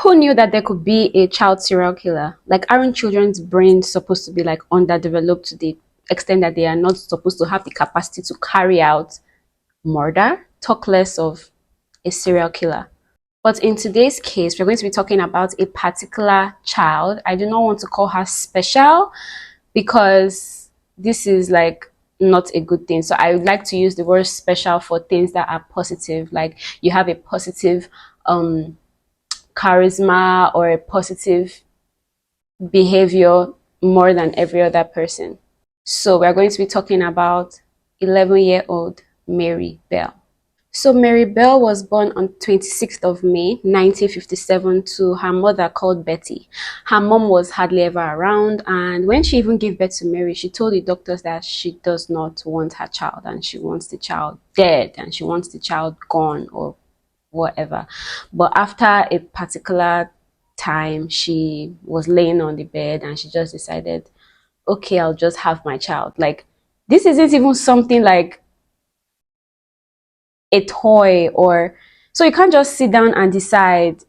Who knew that there could be a child serial killer? Like, aren't children's brains supposed to be like underdeveloped to the extent that they are not supposed to have the capacity to carry out murder? Talk less of a serial killer. But in today's case, we're going to be talking about a particular child. I do not want to call her special because this is like not a good thing. So I would like to use the word special for things that are positive. Like you have a positive charisma or a positive behavior more than every other person. So we're going to be talking about 11-year-old Mary Bell. So Mary Bell was born on 26th of May 1957 to her mother called Betty. Her mom was hardly ever around, and when she even gave birth to Mary, she told the doctors that she does not want her child and she wants the child dead and she wants the child gone or whatever. But after a particular time, she was laying on the bed and she just decided, okay, I'll just have my child. Like, this isn't even something like a toy, or so you can't just sit down and decide,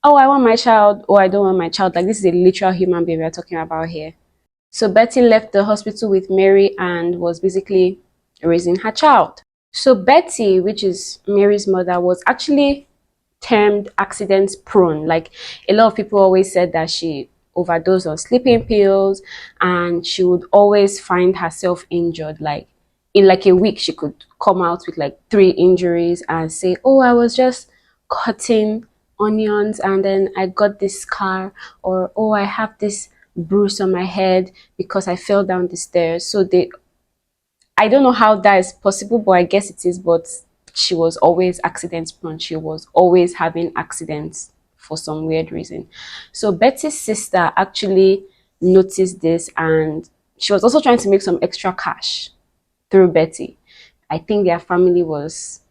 oh, I want my child or I don't want my child. Like, this is a literal human being we're talking about here. So Betty left the hospital with Mary and was basically raising her child. So Betty, which is Mary's mother, was actually termed accident prone. Like, a lot of people always said that she overdosed on sleeping pills and she would always find herself injured. Like, in like a week she could come out with like 3 injuries and say, oh, I was just cutting onions and then I got this scar, or oh, I have this bruise on my head because I fell down the stairs. So I don't know how that is possible, but I guess it is. But she was always accident prone. She was always having accidents for some weird reason. So Betty's sister actually noticed this and she was also trying to make some extra cash through Betty. I think their family was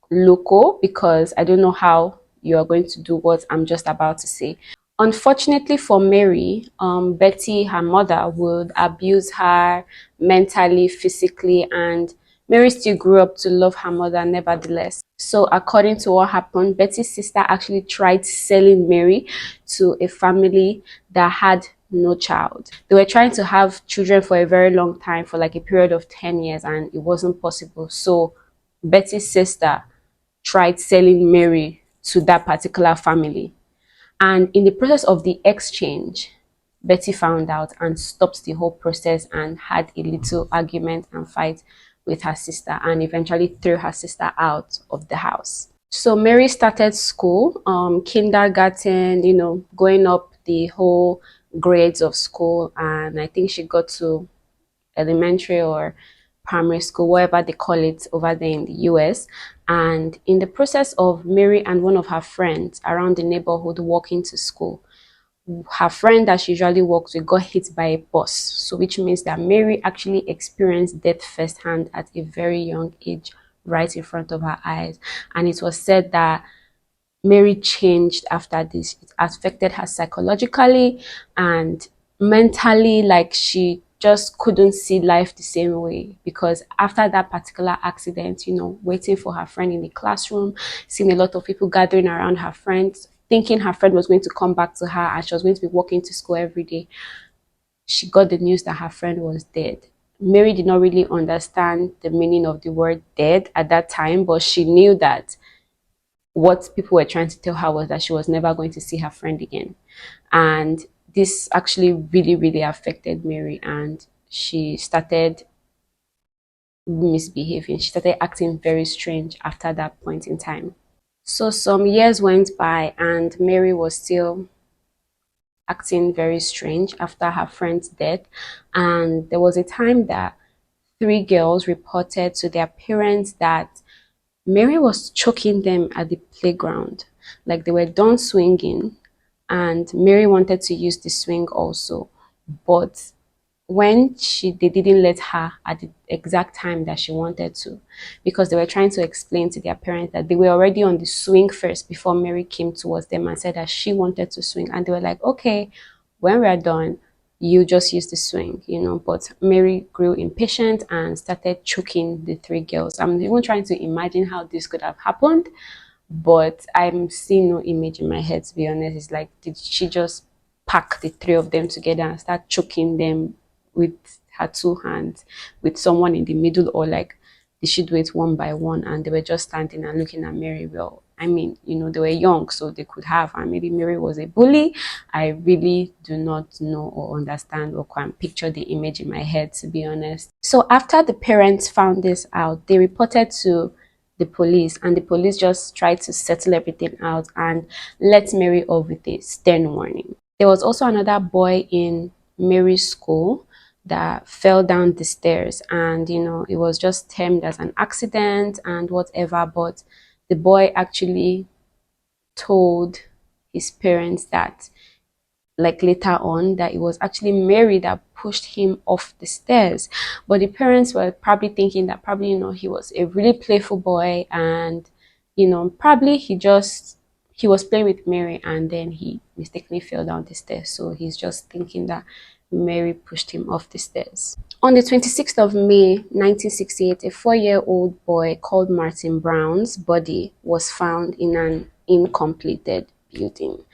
local, because I don't know how you are going to do what I'm just about to say. Unfortunately for Mary, Betty, her mother, would abuse her mentally, physically, and Mary still grew up to love her mother nevertheless. So according to what happened, Betty's sister actually tried selling Mary to a family that had no child. They were trying to have children for a very long time, for like a period of 10 years, and it wasn't possible. So Betty's sister tried selling Mary to that particular family. And in the process of the exchange, Betty found out and stopped the whole process and had a little argument and fight with her sister and eventually threw her sister out of the house. So Mary started school, kindergarten, going up the whole grades of school, and I think she got to elementary or primary school, whatever they call it over there in the US. And in the process of Mary and one of her friends around the neighborhood walking to school, her friend that she usually walks with got hit by a bus. So which means that Mary actually experienced death firsthand at a very young age, right in front of her eyes. And it was said that Mary changed after this. It affected her psychologically and mentally. Like, she just couldn't see life the same way, because after that particular accident, waiting for her friend in the classroom, seeing a lot of people gathering around her friend, thinking her friend was going to come back to her and she was going to be walking to school every day, she got the news that her friend was dead. Mary did not really understand the meaning of the word dead at that time, but she knew that what people were trying to tell her was that she was never going to see her friend again. And this actually really, really affected Mary, and she started misbehaving. She started acting very strange after that point in time. So some years went by and Mary was still acting very strange after her friend's death. And there was a time that 3 girls reported to their parents that Mary was choking them at the playground. Like, they were done swinging and Mary wanted to use the swing also, but when they didn't let her at the exact time that she wanted to, because they were trying to explain to their parents that they were already on the swing first before Mary came towards them and said that she wanted to swing, and they were like, okay, when we're done, you just use the swing, but Mary grew impatient and started choking the 3 girls. I'm even trying to imagine how this could have happened, but I'm seeing no image in my head, to be honest. It's like, did she just pack the three of them together and start choking them with her two hands with someone in the middle, or like did she do it one by one and they were just standing and looking at Mary? Well, I mean, you know, they were young, so they could have, and maybe Mary was a bully. I really do not know or understand or can picture the image in my head, to be honest. So after the parents found this out, they reported to the police, and the police just tried to settle everything out and let Mary off with a stern warning. There was also another boy in Mary's school that fell down the stairs, and you know, it was just termed as an accident and whatever, but the boy actually told his parents that, like later on, that it was actually Mary that pushed him off the stairs. But the parents were probably thinking that probably, you know, he was a really playful boy, and you know, probably he was playing with Mary and then he mistakenly fell down the stairs. So he's just thinking that Mary pushed him off the stairs. On the 26th of May 1968, a 4-year-old boy called Martin Brown's body was found in an incompleted building.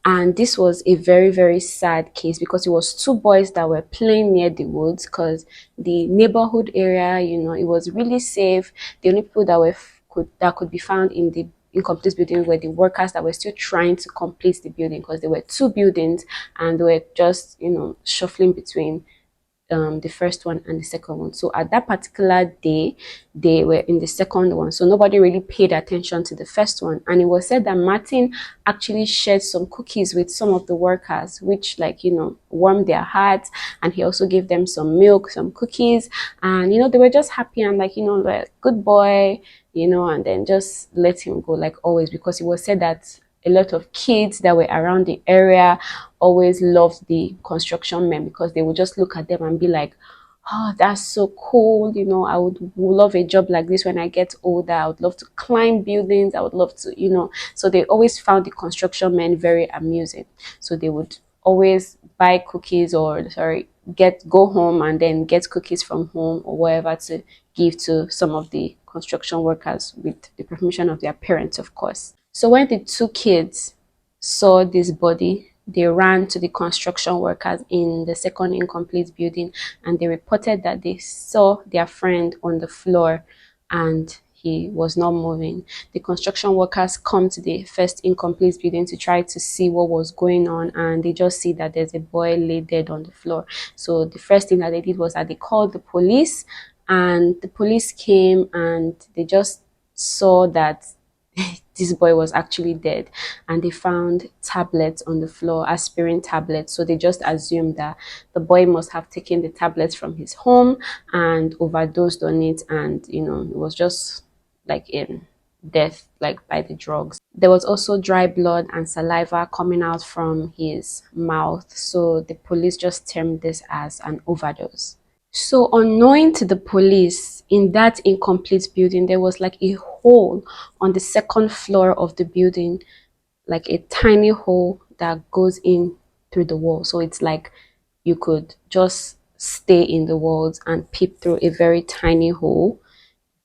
And this was a very, very sad case because it was two boys that were playing near the woods, because the neighborhood area, you know, it was really safe. The only people that could be found in the incomplete building were the workers that were still trying to complete the building, because there were two buildings and they were just, you know, shuffling between the first one and the second one. So at that particular day, they were in the second one, so nobody really paid attention to the first one. And it was said that Martin actually shared some cookies with some of the workers, which, like, you know, warmed their hearts, and he also gave them some milk, some cookies, and you know, they were just happy and like, you know, like, good boy, you know, and then just let him go like always, because it was said that a lot of kids that were around the area always loved the construction men, because they would just look at them and be like, oh, that's so cool, you know, I would love a job like this when I get older. I would love to climb buildings, I would love to, you know. So they always found the construction men very amusing, so they would always buy cookies, or sorry, go home and then get cookies from home or wherever to give to some of the construction workers, with the permission of their parents, of course. So when the two kids saw this body, they ran to the construction workers in the second incomplete building, and they reported that they saw their friend on the floor and he was not moving. The construction workers come to the first incomplete building to try to see what was going on, and they just see that there's a boy laid dead on the floor. So the first thing that they did was that they called the police, and the police came and they just saw that this boy was actually dead, and they found tablets on the floor, aspirin tablets. So they just assumed that the boy must have taken the tablets from his home and overdosed on it, and you know, it was just like in death, like by the drugs. There was also dry blood and saliva coming out from his mouth, so the police just termed this as an overdose. So unknowing to the police, in that incomplete building, there was like a hole on the second floor of the building, like a tiny hole that goes in through the wall. So it's like you could just stay in the walls and peep through a very tiny hole,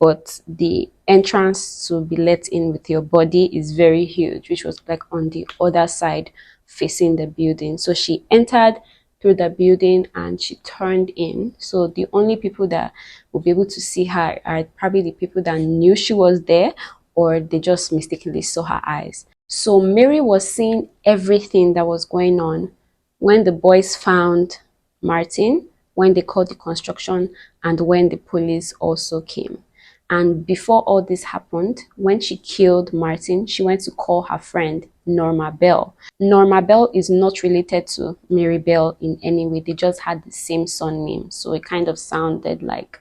but the entrance to be let in with your body is very huge, which was like on the other side facing the building. So she entered through the building and she turned in. So the only people that will be able to see her are probably the people that knew she was there, or they just mistakenly saw her eyes. So Mary was seeing everything that was going on when the boys found Martin, when they called the construction, and when the police also came. And before all this happened, when she killed Martin, she went to call her friend Norma Bell. Norma Bell is not related to Mary Bell in any way. They just had the same surname. So it kind of sounded like,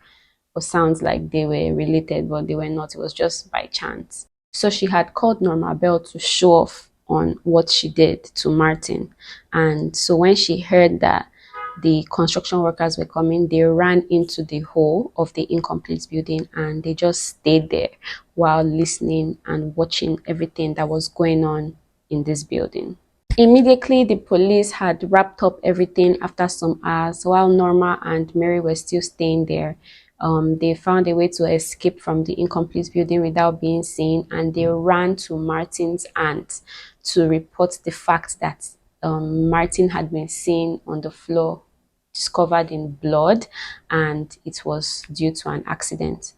or sounds like they were related, but they were not. It was just by chance. So she had called Norma Bell to show off on what she did to Martin. And so when she heard that the construction workers were coming, they ran into the hole of the incomplete building and they just stayed there while listening and watching everything that was going on in this building. Immediately, the police had wrapped up everything after some hours while Norma and Mary were still staying there. They found a way to escape from the incomplete building without being seen, and they ran to Martin's aunt to report the fact that Martin had been seen on the floor, discovered in blood, and it was due to an accident.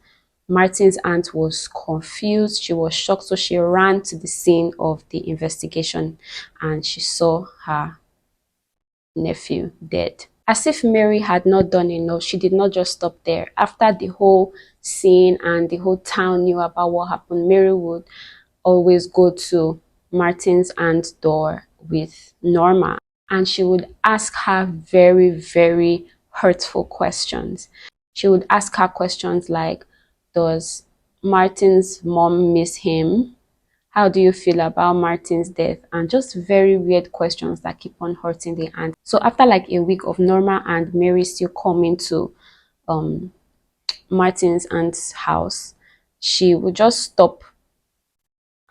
Martin's aunt was confused, she was shocked, so she ran to the scene of the investigation and she saw her nephew dead. As if Mary had not done enough, she did not just stop there. After the whole scene and the whole town knew about what happened, Mary would always go to Martin's aunt's door with Norma, and she would ask her very, very hurtful questions. She would ask her questions like, does Martin's mom miss him? How do you feel about Martin's death? And just very weird questions that keep on hurting the aunt. So after like a week of Norma and Mary still coming to Martin's aunt's house, she would just stop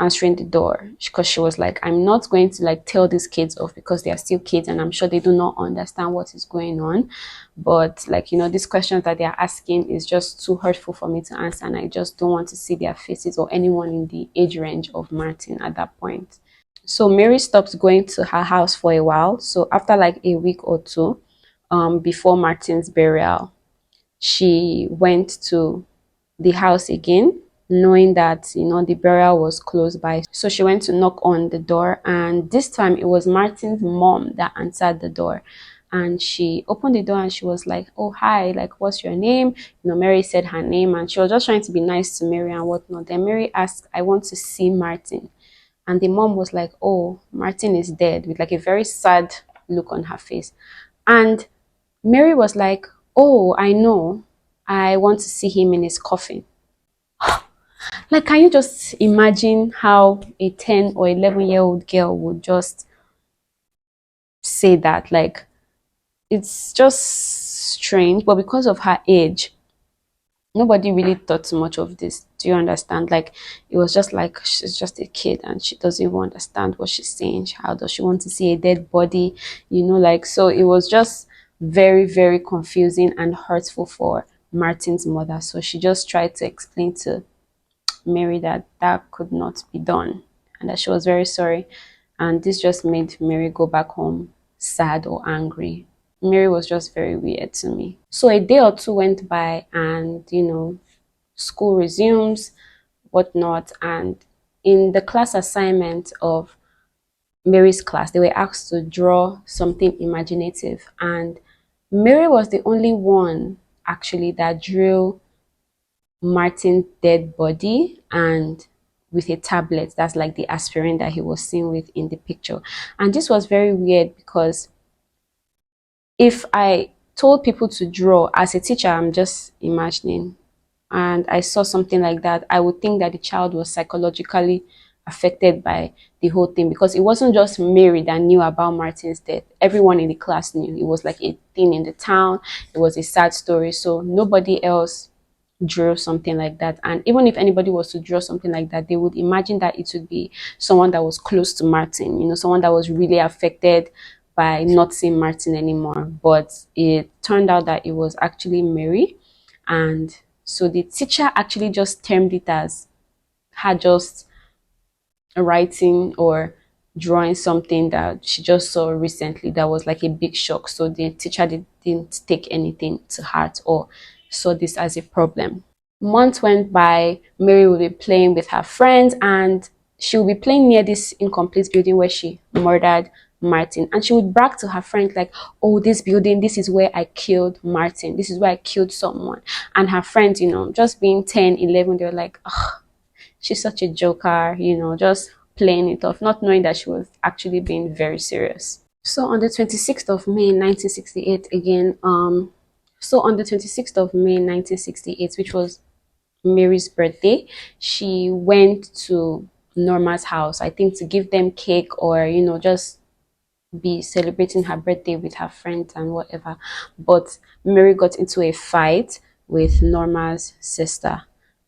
answering the door because she was like, I'm not going to like tell these kids off because they are still kids and I'm sure they do not understand what is going on, but like, you know, these questions that they are asking is just too hurtful for me to answer, and I just don't want to see their faces or anyone in the age range of Martin at that point. So Mary stopped going to her house for a while. So after like a week or two before Martin's burial, she went to the house again, knowing that, you know, the burial was close by. So she went to knock on the door, and this time it was Martin's mom that answered the door. And she opened the door and she was like, oh, hi, like, what's your name? You know, Mary said her name and she was just trying to be nice to Mary and whatnot. Then Mary asked, I want to see Martin. And the mom was like, oh, Martin is dead, with like a very sad look on her face. And Mary was like, oh, I know, I want to see him in his coffin. Like, can you just imagine how a 10 or 11-year-old girl would just say that? Like, it's just strange, but because of her age, nobody really thought too much of this. Do you understand? Like, it was just like, she's just a kid and she doesn't even understand what she's saying. How does she want to see a dead body? You know, like, so it was just very, very confusing and hurtful for Martin's mother. So she just tried to explain to Mary that that could not be done and that she was very sorry, and this just made Mary go back home sad or angry. Mary was just very weird to me. So a day or two went by and, you know, school resumes, whatnot, and in the class assignment of Mary's class, they were asked to draw something imaginative, and Mary was the only one actually that drew Martin's dead body and with a tablet. That's like the aspirin that he was seen with in the picture. And this was very weird because if I told people to draw, as a teacher, I'm just imagining, and I saw something like that, I would think that the child was psychologically affected by the whole thing, because it wasn't just Mary that knew about Martin's death. Everyone in the class knew. It was like a thing in the town. It was a sad story. So nobody else drew something like that. And even if anybody was to draw something like that, they would imagine that it would be someone that was close to Martin, you know, someone that was really affected by not seeing Martin anymore. But it turned out that it was actually Mary. And so the teacher actually just termed it as her just writing or drawing something that she just saw recently that was like a big shock. So the teacher didn't take anything to heart or saw this as a problem. Months went by. Mary would be playing with her friends, and she would be playing near this incomplete building where she murdered Martin, and she would brag to her friends like, oh, this building, this is where I killed Martin, this is where I killed someone. And her friends, you know, just being 10, 11, they were like, oh, she's such a joker, you know, just playing it off, not knowing that she was actually being very serious. So on the 26th of May 1968 again, so on the 26th of May 1968, which was Mary's birthday, she went to Norma's house, I think to give them cake or, you know, just be celebrating her birthday with her friends and whatever. But Mary got into a fight with Norma's sister,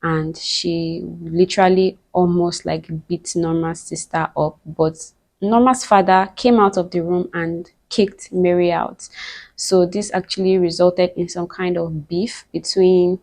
and she literally almost like beat Norma's sister up. But Norma's father came out of the room and kicked Mary out. So this actually resulted in some kind of beef between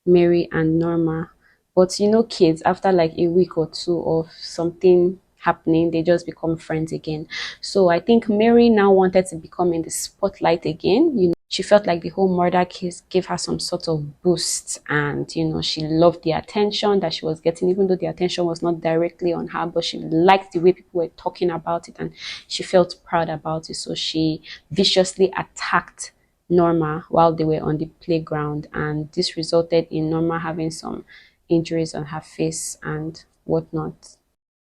Mary and Norma. But you know, kids, after like a week or two of something happening, they just become friends again. So I think Mary now wanted to become in the spotlight again. You know, she felt like the whole murder case gave her some sort of boost, and you know, she loved the attention that she was getting, even though the attention was not directly on her, but she liked the way people were talking about it, and she felt proud about it. So she viciously attacked Norma while they were on the playground, and this resulted in Norma having some injuries on her face and whatnot.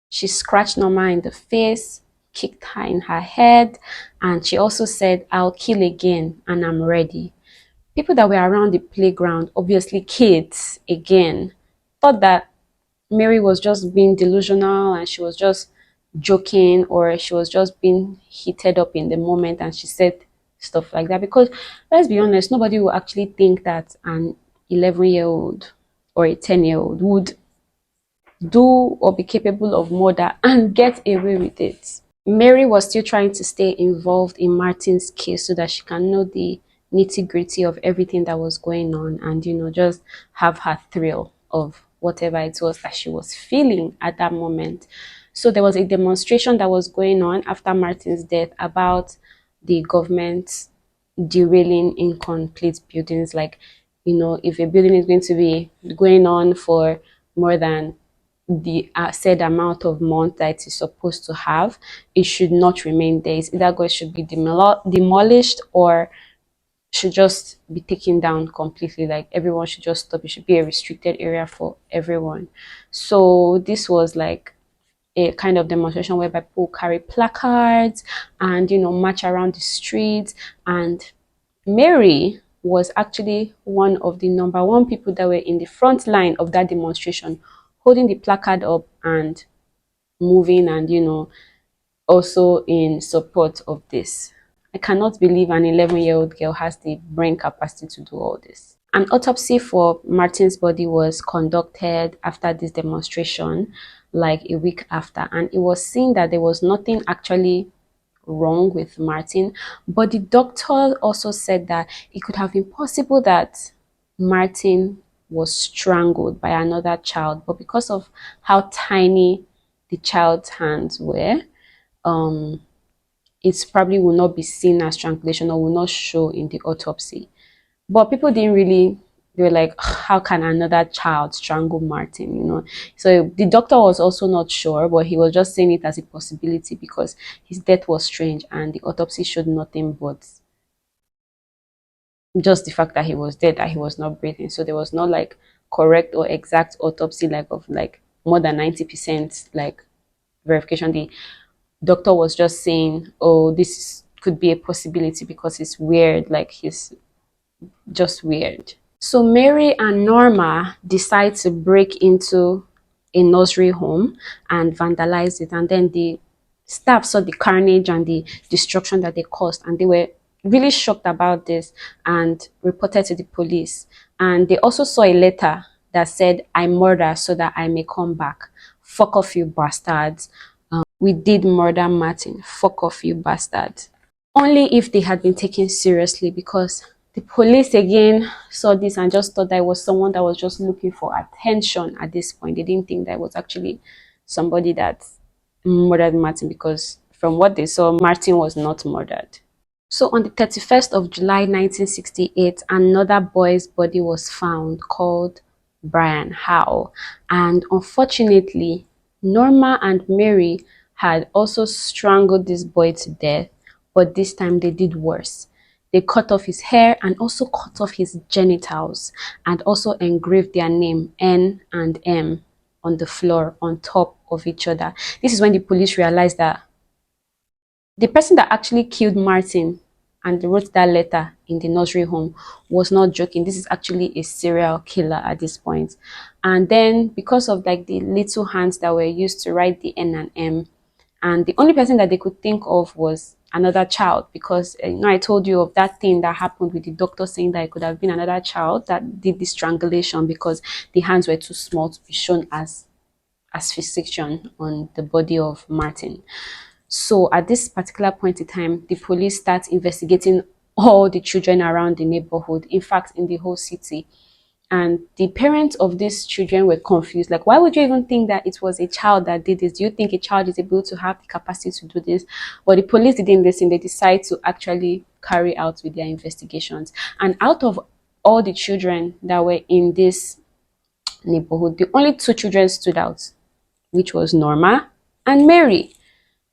She scratched Norma in the face, kicked her in her head, and she also said, "I'll kill again and I'm ready." People that were around the playground, obviously kids again, thought that Mary was just being delusional and she was just joking, or she was just being heated up in the moment and she said stuff like that. Because let's be honest, nobody will actually think that an 11-year-old or a 10-year-old would do or be capable of murder and get away with it. Mary was still trying to stay involved in Martin's case so that she can know the nitty-gritty of everything that was going on, and you know, just have her thrill of whatever it was that she was feeling at that moment. So there was a demonstration that was going on after Martin's death about the government derailing incomplete buildings. Like, you know, if a building is going to be going on for more than the said amount of months that it is supposed to have, it should not remain there. It's either it should be demolished or should just be taken down completely. Like, everyone should just stop. It should be a restricted area for everyone. So this was like a kind of demonstration whereby people carry placards and, you know, march around the streets. And Mary was actually one of the number one people that were in the front line of that demonstration, holding the placard up and moving, and you know, also in support of this. I cannot believe an 11-year-old girl has the brain capacity to do all this. An autopsy for Martin's body was conducted after this demonstration, like a week after, and it was seen that there was nothing actually wrong with Martin, but the doctor also said that it could have been possible that Martin was strangled by another child, but because of how tiny the child's hands were, it probably will not be seen as strangulation or will not show in the autopsy. But people didn't really, they were like, how can another child strangle Martin, you know? So the doctor was also not sure, but he was just saying it as a possibility because his death was strange and the autopsy showed nothing but just the fact that he was dead, that he was not breathing. So there was no like correct or exact autopsy like of like more than 90% like verification. The doctor was just saying, oh, this could be a possibility because it's weird, like he's just weird. So Mary and Norma decide to break into a nursery home and vandalize it, and then the staff saw the carnage and the destruction that they caused, and they were really shocked about this and reported to the police. And they also saw a letter that said, "I murder so that I may come back. Fuck off, you bastards. We did murder Martin. Fuck off, you bastards." Only if they had been taken seriously, because the police again saw this and just thought that it was someone that was just looking for attention at this point. They didn't think that it was actually somebody that murdered Martin, because from what they saw, Martin was not murdered. So on the 31st of July 1968, another boy's body was found called Brian Howe. And unfortunately, Norma and Mary had also strangled this boy to death, but this time they did worse. They cut off his hair and also cut off his genitals and also engraved their name N and M on the floor on top of each other. This is when the police realized that the person that actually killed Martin and wrote that letter in the nursery home was not joking. This is actually a serial killer at this point. And then because of like the little hands that were used to write the N and M, and the only person that they could think of was another child, because you know, I told you of that thing that happened with the doctor saying that it could have been another child that did the strangulation because the hands were too small to be shown as asphyxiation on the body of Martin. So at this particular point in time, the police start investigating all the children around the neighborhood, in fact in the whole city. And the parents of these children were confused. Like, why would you even think that it was a child that did this? Do you think a child is able to have the capacity to do this? But the police didn't listen. They decided to actually carry out with their investigations. And out of all the children that were in this neighborhood, the only two children stood out, which was Norma and Mary.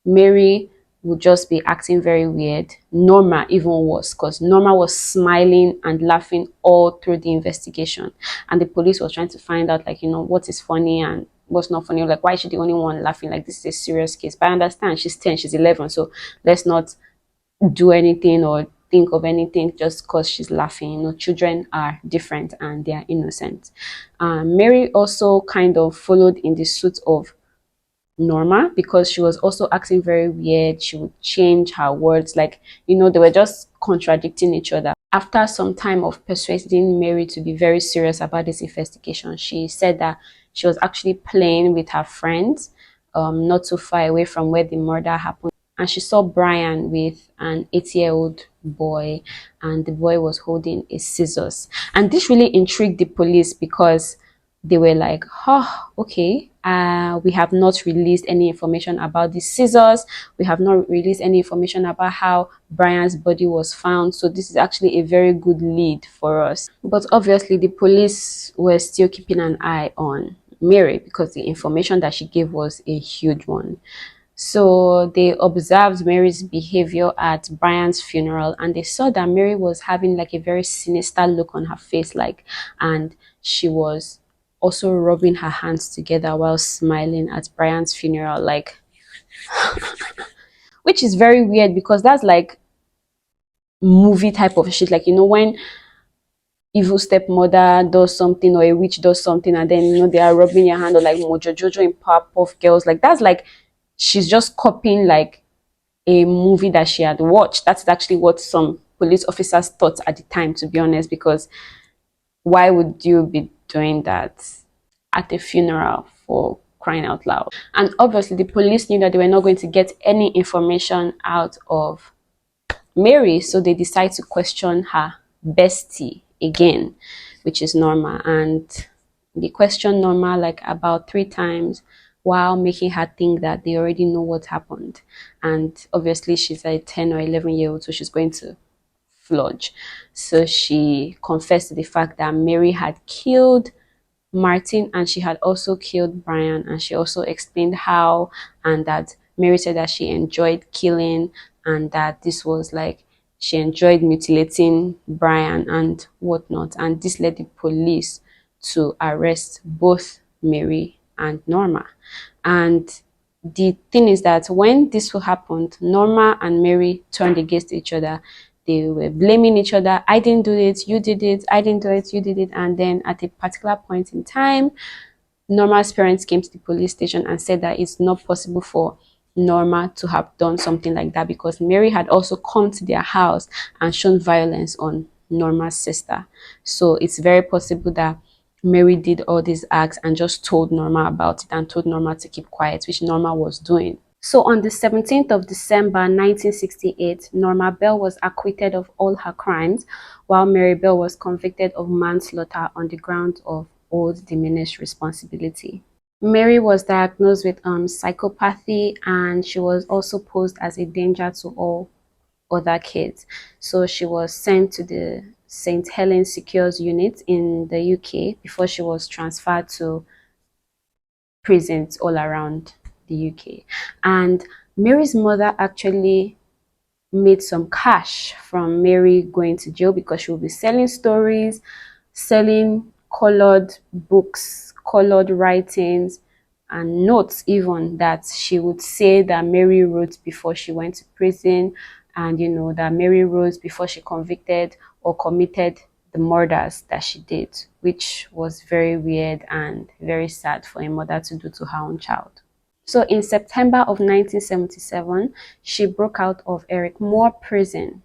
Mary would just be acting very weird. Norma even worse, because Norma was smiling and laughing all through the investigation. And the police was trying to find out, like, what is funny and what's not funny. Like, why is she the only one laughing? Like, this is a serious case. But I understand she's 10, she's 11. So let's not do anything or think of anything just because she's laughing. Children are different and they are innocent. Mary also kind of followed in the suit of Norma, because she was also acting very weird. She would change her words, like, they were just contradicting each other. After some time of persuading Mary to be very serious about this investigation, she said that she was actually playing with her friends, not too far away from where the murder happened, and she saw Brian with an 8-year-old boy, and the boy was holding a scissors. And this really intrigued the police, because they were like, oh, okay, we have not released any information about the scissors. We have not released any information about how Brian's body was found. So this is actually a very good lead for us. But obviously the police were still keeping an eye on Mary, because the information that she gave was a huge one. So they observed Mary's behavior at Brian's funeral, and they saw that Mary was having like a very sinister look on her face, and she was also rubbing her hands together while smiling at Brian's funeral, like, which is very weird, because that's like movie type of shit. Like, when evil stepmother does something or a witch does something, and then they are rubbing your hand, or like Mojo Jojo in Powerpuff Girls. Like, that's like she's just copying like a movie that she had watched. That's actually what some police officers thought at the time, to be honest, because why would you be doing that at a funeral, for crying out loud? And obviously the police knew that they were not going to get any information out of Mary, so they decided to question her bestie again, which is Norma. And they questioned Norma like about 3 times, while making her think that they already know what happened. And obviously she's a 10 or 11-year-old, so she's going to fludge. So she confessed to the fact that Mary had killed Martin, and she had also killed Brian, and she also explained how, and that Mary said that she enjoyed killing, and that this was like, she enjoyed mutilating Brian and whatnot. And this led the police to arrest both Mary and Norma. And the thing is that when this happened, Norma and Mary turned against each other. They were blaming each other. I didn't do it, you did it. I didn't do it, you did it. And then at a particular point in time, Norma's parents came to the police station and said that it's not possible for Norma to have done something like that, because Mary had also come to their house and shown violence on Norma's sister. So it's very possible that Mary did all these acts and just told Norma about it, and told Norma to keep quiet, which Norma was doing. So on the 17th of December 1968, Norma Bell was acquitted of all her crimes, while Mary Bell was convicted of manslaughter on the grounds of old diminished responsibility. Mary was diagnosed with psychopathy, and she was also posed as a danger to all other kids. So she was sent to the St. Helens Secures Unit in the UK before she was transferred to prisons all around the UK. And Mary's mother actually made some cash from Mary going to jail, because she will be selling stories, selling colored books, colored writings, and notes even that she would say that Mary wrote before she went to prison, and that Mary wrote before she convicted or committed the murders that she did, which was very weird and very sad for a mother to do to her own child. So in September of 1977, she broke out of Eric Moore prison,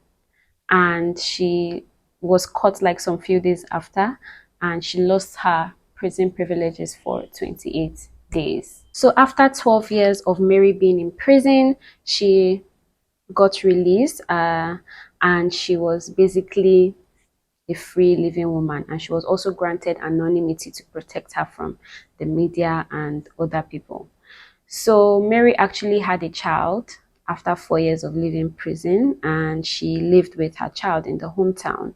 and she was caught like some few days after, and she lost her prison privileges for 28 days. So after 12 years of Mary being in prison, she got released, and she was basically a free living woman, and she was also granted anonymity to protect her from the media and other people. So Mary actually had a child after 4 years of living prison, and she lived with her child in the hometown,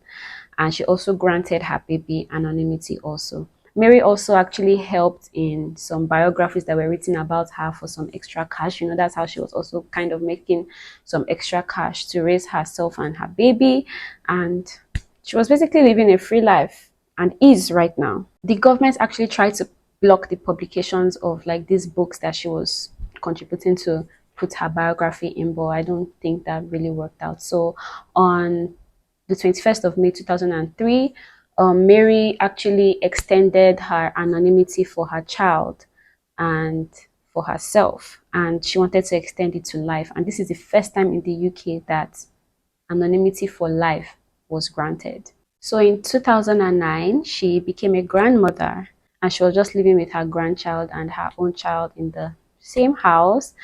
and she also granted her baby anonymity also. Mary also actually helped in some biographies that were written about her for some extra cash. You know, that's how she was also kind of making some extra cash to raise herself and her baby. And she was basically living a free life and is right now. The government actually tried to block the publications of like these books that she was contributing to put her biography in, but I don't think that really worked out. So on the 21st of May 2003, Mary actually extended her anonymity for her child and for herself, and she wanted to extend it to life. And this is the first time in the UK that anonymity for life was granted. So in 2009, she became a grandmother, and she was just living with her grandchild and her own child in the same house.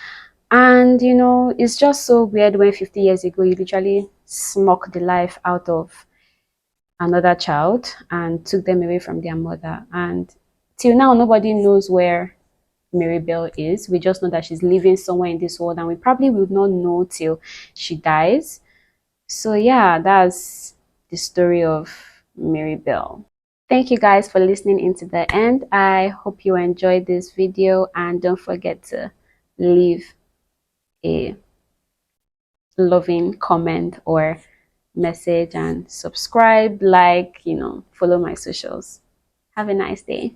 And you know, it's just so weird when 50 years ago you literally smoke the life out of another child and took them away from their mother. And till now, nobody knows where Mary Bell is. We just know that she's living somewhere in this world, and we probably will not know till she dies. So yeah, that's the story of Mary Bell. Thank you guys for listening into the end. I hope you enjoyed this video, and don't forget to leave a loving comment or message and subscribe, like, follow my socials. Have a nice day.